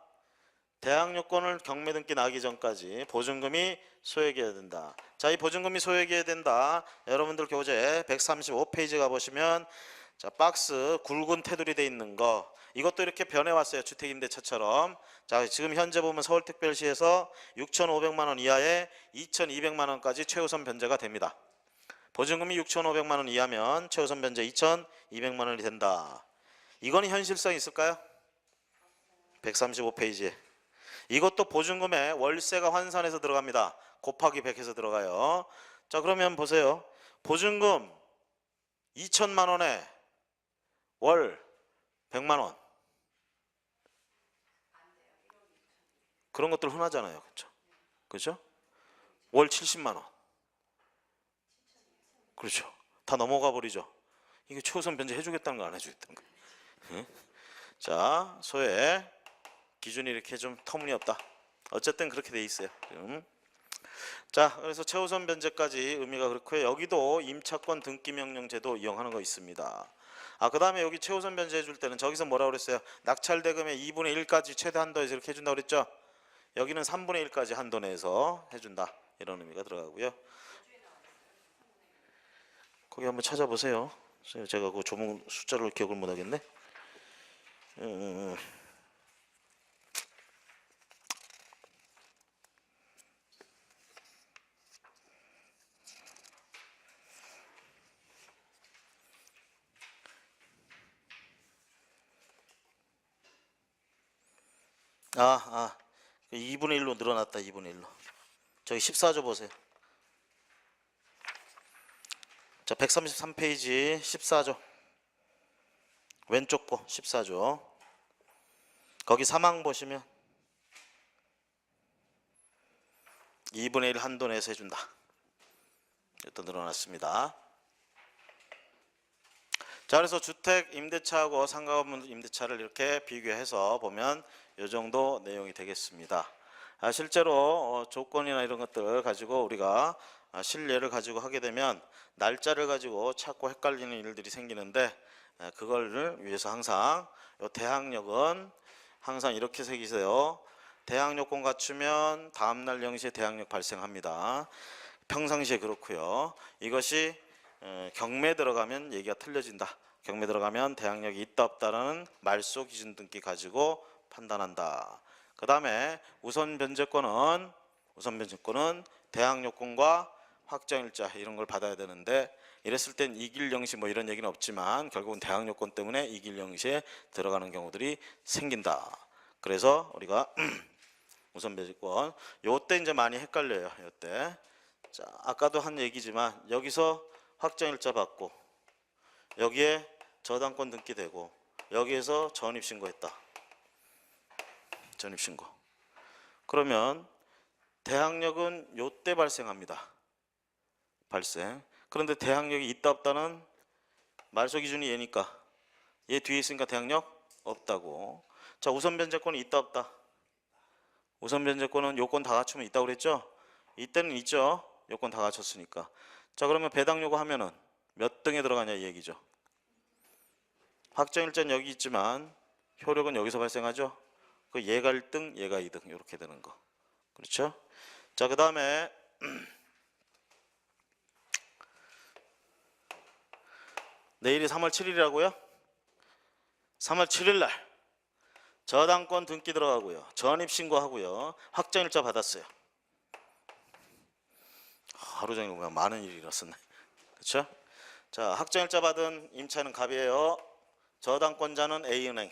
대항력권을 경매 등기 나기 전까지 보증금이 소액이어야 된다. 자, 이 보증금이 소액이어야 된다. 여러분들 교재 135페이지 가보시면 자, 박스 굵은 테두리 돼 있는 거 이것도 이렇게 변해왔어요. 주택임대차처럼. 자, 지금 현재 보면 서울특별시에서 6,500만 원 이하에 2,200만 원까지 최우선 변제가 됩니다. 보증금이 6,500만 원 이하면 최우선 변제 2,200만 원이 된다. 이건 현실성이 있을까요? 135페이지에. 이것도 보증금에 월세가 환산해서 들어갑니다. 곱하기 100해서 들어가요. 자, 그러면 보세요. 보증금 2천만 원에 월 100만 원. 그런 것들 흔하잖아요. 그렇죠? 그렇죠? 월 70만 원. 그렇죠. 다 넘어가 버리죠. 이게 최우선 변제 해주겠다는 거 안 해주겠다는 거. 응? 자, 소액 기준이 이렇게 좀 터무니없다. 어쨌든 그렇게 돼 있어요. 자, 그래서 최우선 변제까지 의미가 그렇고요. 여기도 임차권 등기명령 제도 이용하는 거 있습니다. 그 다음에 여기 최우선 변제 해줄 때는 저기서 뭐라고 그랬어요? 낙찰대금의 2분의 1까지 최대 한도에서 이렇게 해준다고 그랬죠? 여기는 3분의 1까지 한도 내에서 해준다. 이런 의미가 들어가고요. 거기 한번 찾아보세요. 제가 그 조문 숫자를 기억을 못하겠네. 아, 아, 2분의 1로 늘어났다. 2분의 1로. 저기 14조 보세요. 자, 133페이지 14조. 왼쪽 거 14조. 거기 사망 보시면 2분의 1 한도 내에서 해준다. 또 늘어났습니다. 자, 그래서 주택 임대차하고 상가건물 임대차를 이렇게 비교해서 보면 이 정도 내용이 되겠습니다. 실제로 조건이나 이런 것들 가지고 우리가 실례를 가지고 하게 되면 날짜를 가지고 찾고 헷갈리는 일들이 생기는데 그걸 위해서 항상 이 대항력은 항상 이렇게 새기세요. 대항력권 갖추면 다음날 0시에 대항력 발생합니다. 평상시에 그렇고요. 이것이 경매 들어가면 얘기가 틀려진다. 경매 들어가면 대항력이 있다 없다라는 말소 기준 등기 가지고 판단한다. 그 다음에 우선 변제권은 대항력권과 확정일자 이런 걸 받아야 되는데 이랬을 땐 이길 0시 뭐 이런 얘기는 없지만 결국은 대항력권 때문에 이길 0시에 들어가는 경우들이 생긴다. 그래서 우리가 우선 변제권. 요때 이제 많이 헷갈려요. 요때. 자, 아까도 한 얘기지만 여기서 확정일자 받고 여기에 저당권 등기되고 여기에서 전입신고했다. 전입신고. 그러면 대항력은 요때 발생합니다. 발생. 그런데 대항력이 있다 없다는 말소 기준이 얘니까 얘 뒤에 있으니까 대항력 없다고. 자, 우선 변제권이 있다 없다. 우선 변제권은 요건 다 갖추면 있다고 그랬죠? 이때는 있죠. 요건 다 갖췄으니까. 자, 그러면 배당 요구하면은 몇 등에 들어가냐 이 얘기죠. 확정일자는 여기 있지만 효력은 여기서 발생하죠. 그 얘가 1등, 얘가 2등 이렇게 되는 거. 그렇죠? 자, 그 다음에 내일이 3월 7일이라고요? 3월 7일 날 저당권 등기 들어가고요. 전입신고하고요. 확정일자 받았어요. 하루 종일 그냥 많은 일이 일어났네. 그렇죠? 자, 확정일자 받은 임차인은 갑이에요. 저당권자는 A은행.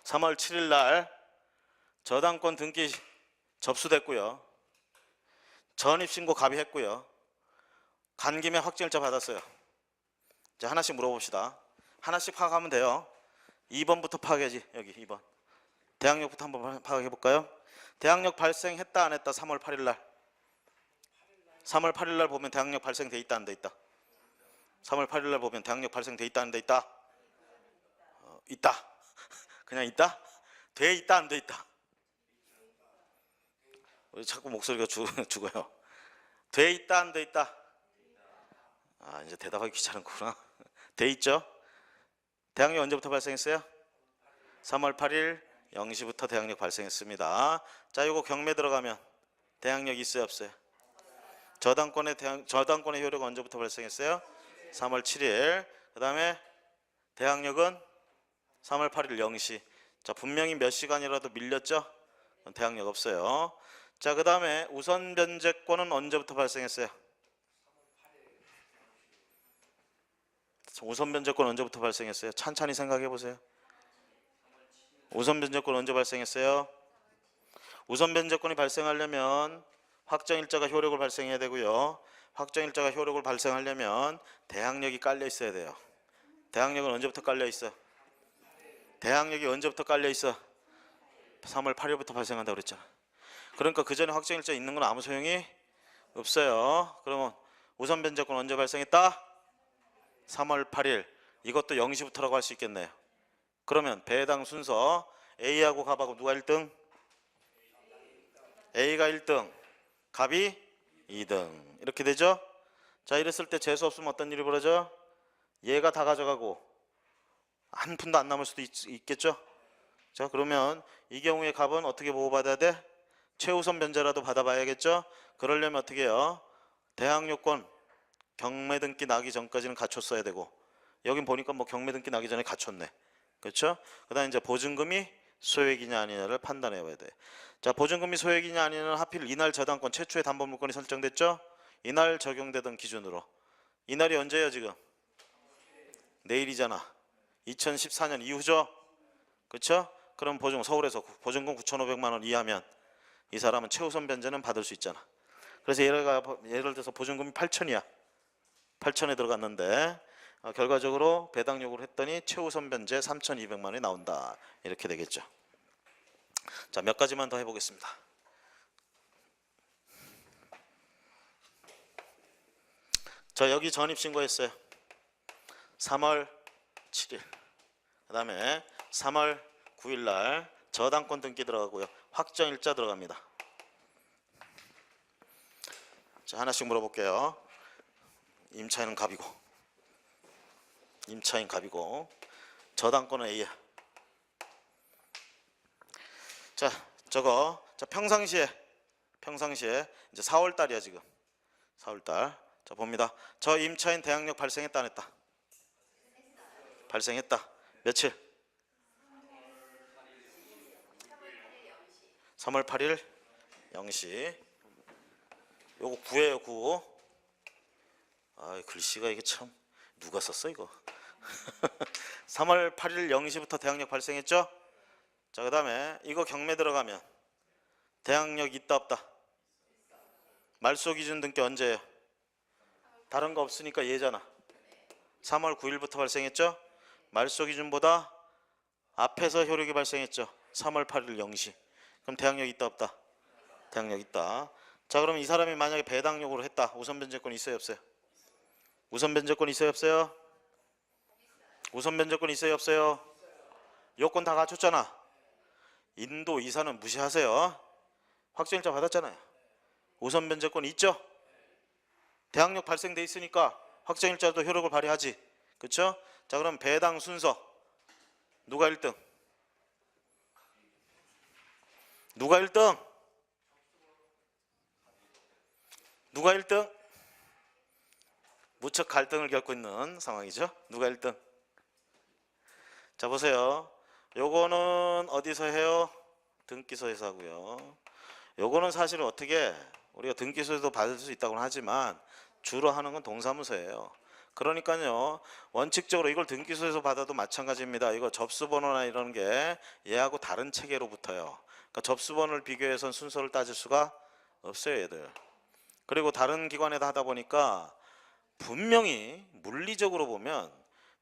3월 7일 날 저당권 등기 접수됐고요. 전입신고 갑이 했고요. 간 김에 확정일자 받았어요. 자, 하나씩 물어봅시다. 하나씩 파악하면 돼요. 2번부터 파악해야지. 여기 2번. 대항력부터 한번 파악해볼까요? 대항력 발생했다 안 했다? 3월 8일 날. 3월 8일 날 보면 대항력 발생돼 있다 안 돼 있다? 3월 8일 날 보면 대항력 발생돼 있다 안 돼 있다? 있다. 그냥 있다? 돼 있다 안 돼 있다? 왜 자꾸 목소리가 죽어요? 돼 있다 안 돼 있다? 아, 이제 대답하기 귀찮은구나. 돼 있죠? 대항력 언제부터 발생했어요? 3월 8일 0시부터 대항력 발생했습니다. 자, 이거 경매 들어가면 대항력 있어요 없어요? 저당권의 효력은 언제부터 발생했어요? 3월 7일. 그 다음에 대항력은 3월 8일 0시. 자, 분명히 몇 시간이라도 밀렸죠? 대항력 없어요. 자, 그 다음에 우선 변제권은 언제부터 발생했어요? 우선 변제권 언제부터 발생했어요? 찬찬히 생각해 보세요. 우선 변제권 언제 발생했어요? 우선 변제권이 발생하려면 확정일자가 효력을 발생해야 되고요. 확정일자가 효력을 발생하려면 대항력이 깔려 있어야 돼요. 대항력은 언제부터 깔려 있어? 대항력이 언제부터 깔려 있어? 3월 8일부터 발생한다고 그랬잖아. 그러니까 그 전에 확정일자 있는 건 아무 소용이 없어요. 그러면 우선 변제권 언제 발생했다? 3월 8일. 이것도 0시부터라고 할 수 있겠네요. 그러면 배당 순서 A하고 갑하고 누가 1등? A가 1등, 갑이 2등. 이렇게 되죠? 자, 이랬을 때 재수 없으면 어떤 일이 벌어져? 얘가 다 가져가고 한 푼도 안 남을 수도 있겠죠? 자, 그러면 이 경우에 갑은 어떻게 보호받아야 돼? 최우선 변제라도 받아봐야겠죠? 그러려면 어떻게 해요? 대항력권 경매 등기 나기 전까지는 갖췄어야 되고, 여긴 보니까 뭐 경매 등기 나기 전에 갖췄네. 그렇죠? 그 다음에 이제 보증금이 소액이냐 아니냐를 판단해 봐야 돼. 자, 보증금이 소액이냐 아니냐는 하필 이날 저당권 최초의 담보물건이 설정됐죠? 이날 적용되던 기준으로. 이날이 언제예요 지금? 내일이잖아. 2014년 이후죠? 그렇죠? 그럼 서울에서 보증금 9,500만 원 이하면 이 사람은 최우선 변제는 받을 수 있잖아. 그래서 예를 들어서 보증금이 8천이야. 8천에 들어갔는데 결과적으로 배당 요구를 했더니 최우선 변제 3,200만 원이 나온다. 이렇게 되겠죠. 자, 몇 가지만 더 해보겠습니다. 자, 여기 전입신고했어요. 3월 7일. 그 다음에 3월 9일 날 저당권 등기 들어가고요. 확정일자 들어갑니다. 자, 하나씩 물어볼게요. 임차인은 갑이고, 임차인 갑이고, 저당권은 A야. 자, 자, 평상시에 이제 4월 달이야 지금. 4월 달. 자, 봅니다. 저 임차인 대항력 발생했다 안 했다? 발생했다. 며칠? 3월 8일 0시. 요거 9예요, 9. 아, 글씨가 이게 참 누가 썼어 이거? 3월 8일 0시부터 대항력 발생했죠? 자, 그 다음에 이거 경매 들어가면 대항력 있다 없다? 말소 기준 등기 언제예요? 다른 거 없으니까 얘잖아. 3월 9일부터 발생했죠? 말소 기준보다 앞에서 효력이 발생했죠. 3월 8일 0시. 그럼 대항력 있다 없다? 대항력 있다. 자, 그럼 이 사람이 만약에 배당력으로 했다. 우선 변제권 있어요 없어요? 우선 변제권 있어요 없어요? 우선 변제권 있어요 없어요? 요건 다 갖췄잖아. 인도 이사는 무시하세요. 확정일자 받았잖아요. 우선 변제권 있죠? 대항력 발생돼 있으니까 확정일자도 효력을 발휘하지. 그렇죠? 자, 그럼 배당 순서 누가 1등? 누가 1등? 누가 1등? 무척 갈등을 겪고 있는 상황이죠. 누가 1등? 자, 보세요. 요거는 어디서 해요? 등기소에서 하고요. 요거는 사실은 어떻게 우리가 등기소에도 받을 수 있다고는 하지만 주로 하는 건 동사무소예요. 그러니까요, 원칙적으로 이걸 등기소에서 받아도 마찬가지입니다. 이거 접수번호나 이런 게 얘하고 다른 체계로부터요. 그러니까 접수번호를 비교해서 순서를 따질 수가 없어요, 얘들. 그리고 다른 기관에다 하다 보니까 분명히 물리적으로 보면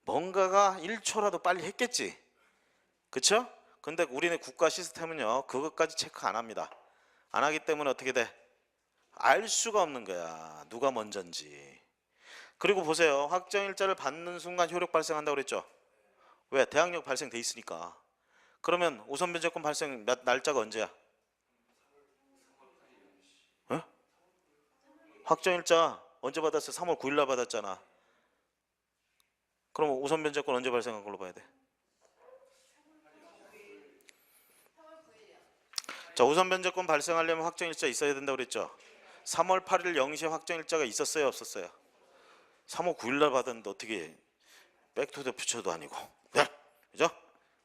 뭔가가 1초라도 빨리 했겠지. 그쵸? 근데 우리네 국가 시스템은요, 그것까지 체크 안 합니다. 안 하기 때문에 어떻게 돼? 알 수가 없는 거야. 누가 먼저인지. 그리고 보세요. 확정일자를 받는 순간 효력 발생한다고 그랬죠? 왜? 대항력 발생돼 있으니까. 그러면 우선 변제권 발생 날짜가 언제야? 어? 확정일자 언제 받았어요? 3월 9일 날 받았잖아. 그럼 우선 변제권 언제 발생한 걸로 봐야 돼? 자, 우선 변제권 발생하려면 확정일자 있어야 된다고 그랬죠? 3월 8일 0시에 확정일자가 있었어요 없었어요? 3월 9일 날 받았는데 어떻게 백투더 퓨처도 아니고. 네? 그죠?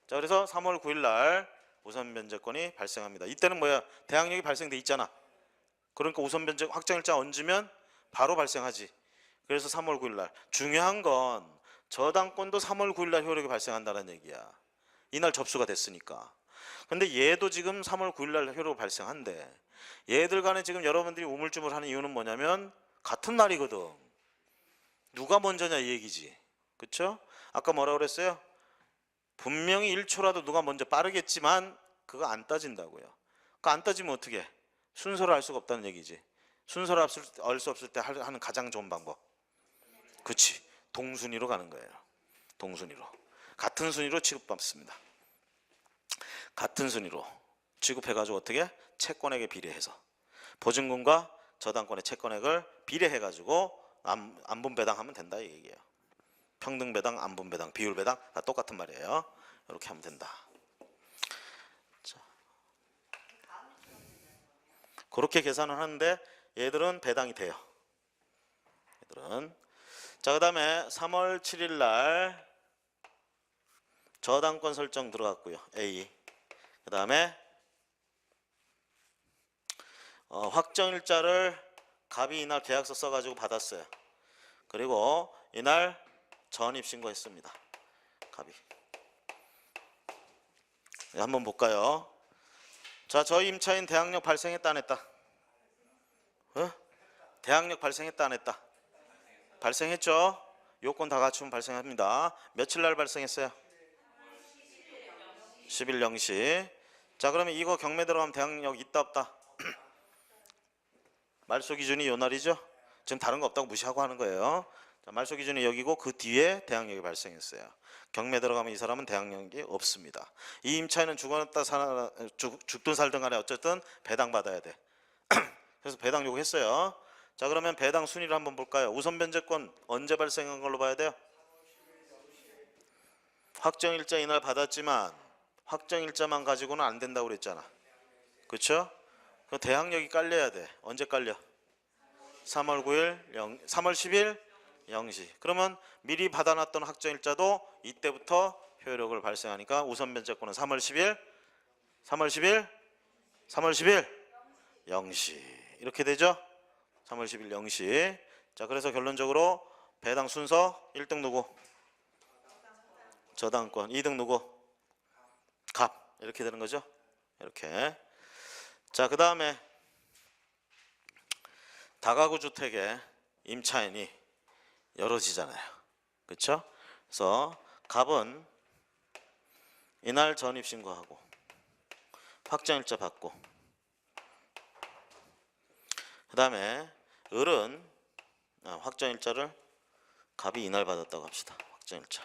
자, 그래서 3월 9일 날 우선 변제권이 발생합니다. 이때는 뭐야? 대항력이 발생돼 있잖아. 그러니까 우선 변제 확정일자 얹으면 바로 발생하지. 그래서 3월 9일 날. 중요한 건 저당권도 3월 9일 날 효력이 발생한다는 얘기야. 이날 접수가 됐으니까. 근데 얘도 지금 3월 9일 날 효력이 발생한대. 얘들 간에 지금 여러분들이 우물쭈물하는 이유는 뭐냐면 같은 날이거든. 누가 먼저냐 이 얘기지. 그쵸? 아까 뭐라고 그랬어요? 분명히 1초라도 누가 먼저 빠르겠지만 그거 안 따진다고요. 그거 안 따지면 어떻게 해? 순서를 알 수가 없다는 얘기지. 순서를 알 수 없을 때 하는 가장 좋은 방법. 그치. 동순위로 가는 거예요. 동순위로. 같은 순위로 취급받습니다. 같은 순위로 취급해가지고 어떻게? 채권액에 비례해서 보증금과 저당권의 채권액을 비례해가지고 안분배당하면 된다 이 얘기예요. 평등배당, 안분배당, 비율배당 다 똑같은 말이에요. 이렇게 하면 된다. 자, 그렇게 계산을 하는데 얘들은 배당이 돼요. 얘들은. 자, 그 다음에 3월 7일 날 저당권 설정 들어갔고요. A. 그 다음에 확정일자를 갑이 이날 계약서 써가지고 받았어요. 그리고 이날 전입신고했습니다. 갑이. 네, 한번 볼까요? 자, 저희 임차인 대항력 발생했다 안 했다? 대항력 발생했다 안 했다? 발생했죠? 요건 다 갖추면 발생합니다. 며칠 날 발생했어요? 10일 0시. 자, 그러면 이거 경매 들어가면 대항력 있다 없다? 말소 기준이 요 날이죠? 지금 다른 거 없다고 무시하고 하는 거예요. 자, 말소 기준이 여기고 그 뒤에 대항력이 발생했어요. 경매 들어가면 이 사람은 대항력이 없습니다. 이 임차인은 죽든 살든 간에 어쨌든 배당 받아야 돼. 그래서 배당 요구했어요. 자, 그러면 배당 순위를 한번 볼까요? 우선 변제권 언제 발생한 걸로 봐야 돼요? 확정일자 이날 받았지만 확정일자만 가지고는 안 된다고 그랬잖아. 그렇죠? 그 대항력이 깔려야 돼. 언제 깔려? 3월 9일, 3월 10일 0시. 그러면 미리 받아놨던 확정일자도 이때부터 효력을 발생하니까 우선 변제권은 3월 10일 0시 이렇게 되죠? 3월 10일 0시. 자, 그래서 결론적으로 배당 순서 1등 누구? 저당권. 2등 누구? 갑. 이렇게 되는 거죠. 이렇게. 자, 그 다음에 다가구 주택의 임차인이 여럿이잖아요. 그렇죠? 그래서 갑은 이날 전입신고하고 확정일자 받고, 그 다음에 을은 확정일자를 갑이 이날 받았다고 합시다. 확정일자.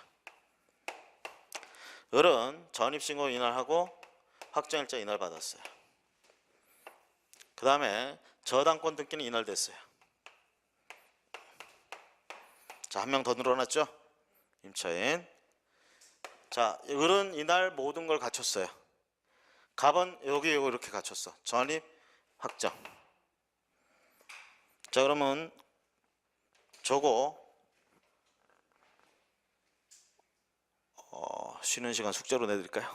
을은 전입신고 이날 하고 확정일자 이날 받았어요. 그 다음에 저당권 등기는 이날 됐어요. 자, 한 명 더 늘어났죠? 임차인. 자, 을은 이날 모든 걸 갖췄어요. 갑은 여기 이렇게 갖췄어. 전입, 확정. 자, 그러면 저거 쉬는 시간 숙제로 내드릴까요?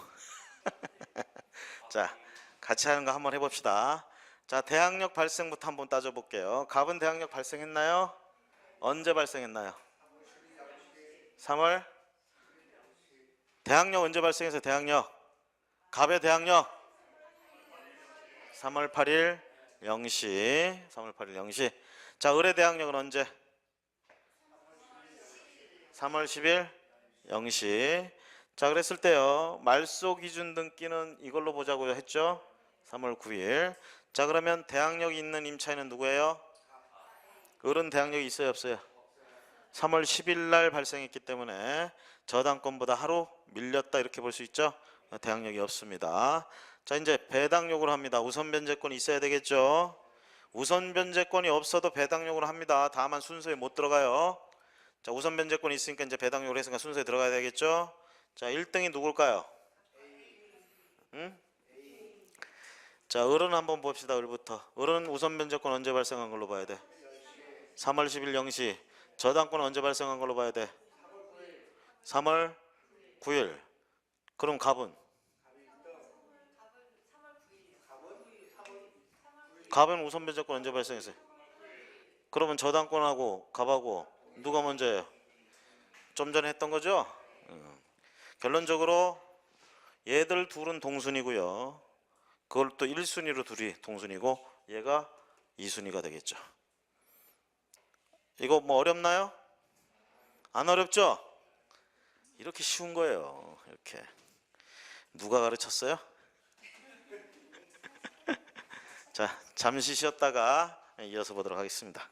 자, 같이 하는 거 한번 해봅시다. 자, 대항력 발생부터 한번 따져볼게요. 갑은 대항력 발생했나요? 언제 발생했나요? 3월? 대항력 언제 발생해서 대항력? 갑의 대항력? 3월 8일 0시. 3월 8일 0시. 자, 을의 대항력은 언제? 3월 10일 0시. 자, 그랬을 때요, 말소 기준 등기는 이걸로 보자고 했죠? 3월 9일. 자, 그러면 대항력이 있는 임차인은 누구예요? 을은 대항력이 있어요, 없어요? 3월 10일 날 발생했기 때문에 저당권보다 하루 밀렸다 이렇게 볼 수 있죠? 대항력이 없습니다. 자, 이제 배당력으로 합니다. 우선 변제권이 있어야 되겠죠? 우선 변제권이 없어도 배당력으로 합니다. 다만 순서에 못 들어가요. 자, 우선 변제권이 있으니까 이제 배당력으로 했으니까 순서에 들어가야 되겠죠? 자, 1등이 누굴까요? 응? 자, 을은 한번 봅시다. 을부터. 을은 우선 변제권 언제 발생한 걸로 봐야 돼? 3월 10일 0시. 저당권은 언제 발생한 걸로 봐야 돼? 3월 9일. 그럼 갑은? 갑은 우선 변제권 언제 발생했어요? 그러면 저당권하고 갑하고 누가 먼저예요? 좀 전에 했던 거죠? 결론적으로 얘들 둘은 동순이고요. 그걸 또 1순위로 둘이 동순이고 얘가 2순위가 되겠죠. 이거 뭐 어렵나요? 안 어렵죠? 이렇게 쉬운 거예요. 이렇게. 누가 가르쳤어요? 자, 잠시 쉬었다가 이어서 보도록 하겠습니다.